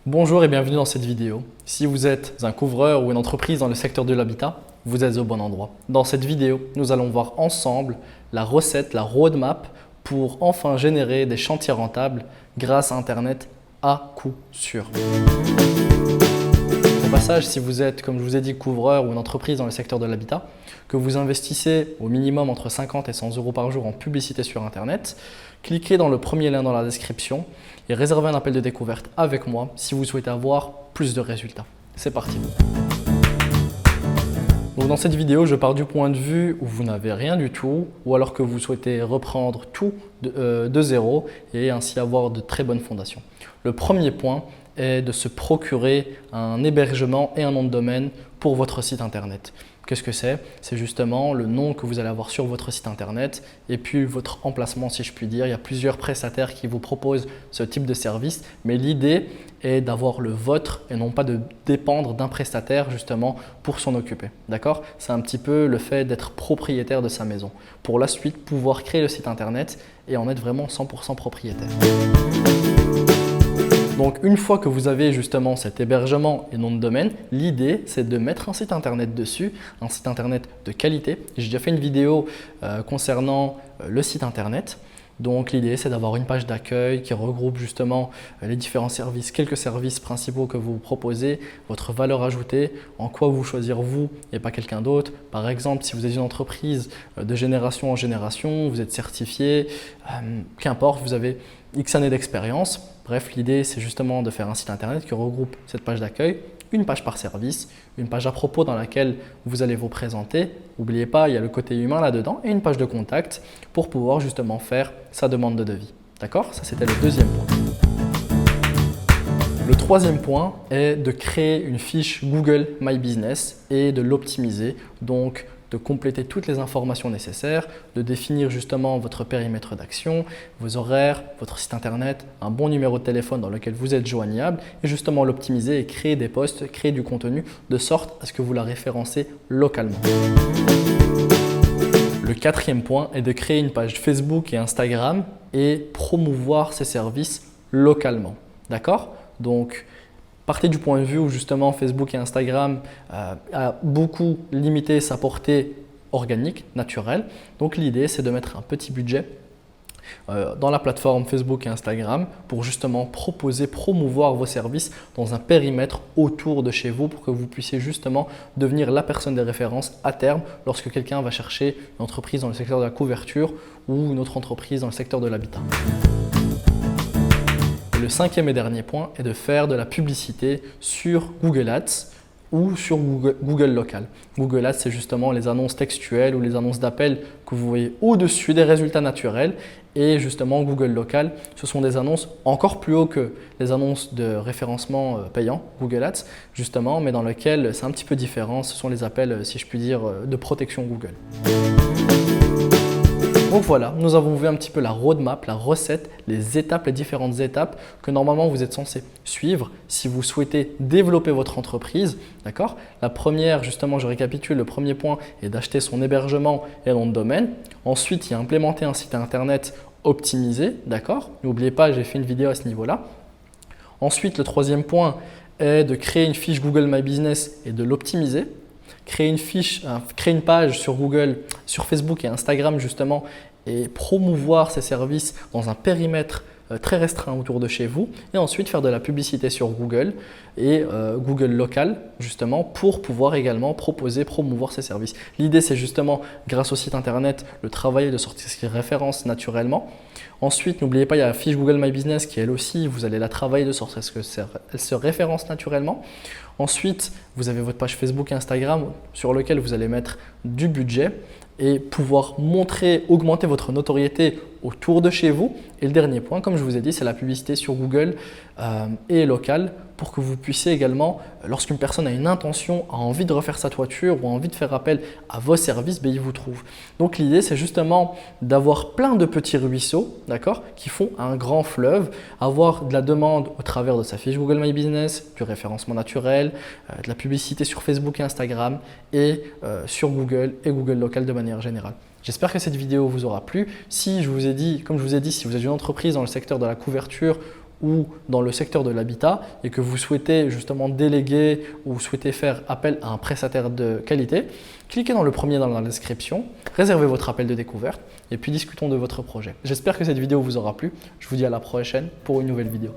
Bonjour et bienvenue dans cette vidéo. Si vous êtes un couvreur ou une entreprise dans le secteur de l'habitat, vous êtes au bon endroit. Dans cette vidéo, nous allons voir ensemble la recette, la roadmap pour enfin générer des chantiers rentables grâce à Internet à coup sûr. Au passage, si vous êtes, comme je vous ai dit, couvreur ou une entreprise dans le secteur de l'habitat, que vous investissez au minimum entre 50 et 100 euros par jour en publicité sur Internet, cliquez dans le premier lien dans la description et réservez un appel de découverte avec moi si vous souhaitez avoir plus de résultats. C'est parti! Donc dans cette vidéo, je pars du point de vue où vous n'avez rien du tout ou alors que vous souhaitez reprendre tout de zéro et ainsi avoir de très bonnes fondations. Le premier point est de se procurer un hébergement et un nom de domaine pour votre site internet. Qu'est-ce que c'est? C'est justement le nom que vous allez avoir sur votre site internet et puis votre emplacement, si je puis dire. Il y a plusieurs prestataires qui vous proposent ce type de service, mais l'idée est d'avoir le vôtre et non pas de dépendre d'un prestataire justement pour s'en occuper. D'accord? C'est un petit peu le fait d'être propriétaire de sa maison. Pour la suite, pouvoir créer le site internet et en être vraiment 100% propriétaire. Donc une fois que vous avez justement cet hébergement et nom de domaine, l'idée c'est de mettre un site internet dessus, un site internet de qualité. J'ai déjà fait une vidéo concernant le site internet. Donc l'idée c'est d'avoir une page d'accueil qui regroupe justement les différents services, quelques services principaux que vous proposez, votre valeur ajoutée, en quoi vous choisir vous et pas quelqu'un d'autre. Par exemple, si vous êtes une entreprise de génération en génération, vous êtes certifié, qu'importe, vous avez X années d'expérience. Bref, l'idée c'est justement de faire un site internet qui regroupe cette page d'accueil, une page par service, une page à propos dans laquelle vous allez vous présenter. N'oubliez pas, il y a le côté humain là-dedans et une page de contact pour pouvoir justement faire sa demande de devis. D'accord? Ça, c'était le deuxième point. Le troisième point est de créer une fiche Google My Business et de l'optimiser. Donc, de compléter toutes les informations nécessaires, de définir justement votre périmètre d'action, vos horaires, votre site internet, un bon numéro de téléphone dans lequel vous êtes joignable et justement l'optimiser et créer des posts, créer du contenu de sorte à ce que vous la référencez localement. Le quatrième point est de créer une page Facebook et Instagram et promouvoir ces services localement. D'accord? Donc, partez du point de vue où justement Facebook et Instagram a beaucoup limité sa portée organique, naturelle. Donc l'idée c'est de mettre un petit budget dans la plateforme Facebook et Instagram pour justement proposer, promouvoir vos services dans un périmètre autour de chez vous pour que vous puissiez justement devenir la personne de référence à terme lorsque quelqu'un va chercher une entreprise dans le secteur de la couverture ou une autre entreprise dans le secteur de l'habitat. Le cinquième et dernier point est de faire de la publicité sur Google Ads ou sur Google Local. Google Ads, c'est justement les annonces textuelles ou les annonces d'appel que vous voyez au-dessus des résultats naturels. Et justement, Google Local, ce sont des annonces encore plus haut que les annonces de référencement payant, Google Ads, justement, mais dans lesquelles c'est un petit peu différent. Ce sont les appels, si je puis dire, de protection Google. Donc voilà, nous avons vu un petit peu la roadmap, la recette, les étapes, les différentes étapes que normalement vous êtes censé suivre si vous souhaitez développer votre entreprise. D'accord? La première, justement, je récapitule, le premier point est d'acheter son hébergement et nom de domaine. Ensuite, il y a implémenter un site internet optimisé. D'accord? N'oubliez pas, j'ai fait une vidéo à ce niveau-là. Ensuite, le troisième point est de créer une fiche Google My Business et de l'optimiser. Créer une page sur Google, sur Facebook et Instagram justement et promouvoir ces services dans un périmètre très restreint autour de chez vous et ensuite faire de la publicité sur Google et Google Local justement pour pouvoir également proposer, promouvoir ces services. L'idée c'est justement grâce au site internet le travailler de sorte ce qui référence naturellement. Ensuite, n'oubliez pas, il y a la fiche Google My Business qui elle aussi, vous allez la travailler de sorte à ce qu'elle se référence naturellement. Ensuite, vous avez votre page Facebook et Instagram sur lequel vous allez mettre du budget et pouvoir montrer, augmenter votre notoriété autour de chez vous. Et le dernier point, comme je vous ai dit, c'est la publicité sur Google et local pour que vous puissiez également, lorsqu'une personne a une intention, a envie de refaire sa toiture ou a envie de faire appel à vos services, ben, il vous trouve. Donc l'idée, c'est justement d'avoir plein de petits ruisseaux, d'accord, qui font un grand fleuve, avoir de la demande au travers de sa fiche Google My Business, du référencement naturel, de la publicité sur Facebook et Instagram et sur Google et Google Local de manière générale. J'espère que cette vidéo vous aura plu. Si je vous ai dit, comme je vous ai dit, si vous êtes une entreprise dans le secteur de la couverture ou dans le secteur de l'habitat et que vous souhaitez justement déléguer ou souhaitez faire appel à un prestataire de qualité, cliquez dans le premier dans la description, réservez votre appel de découverte et puis discutons de votre projet. J'espère que cette vidéo vous aura plu. Je vous dis à la prochaine pour une nouvelle vidéo.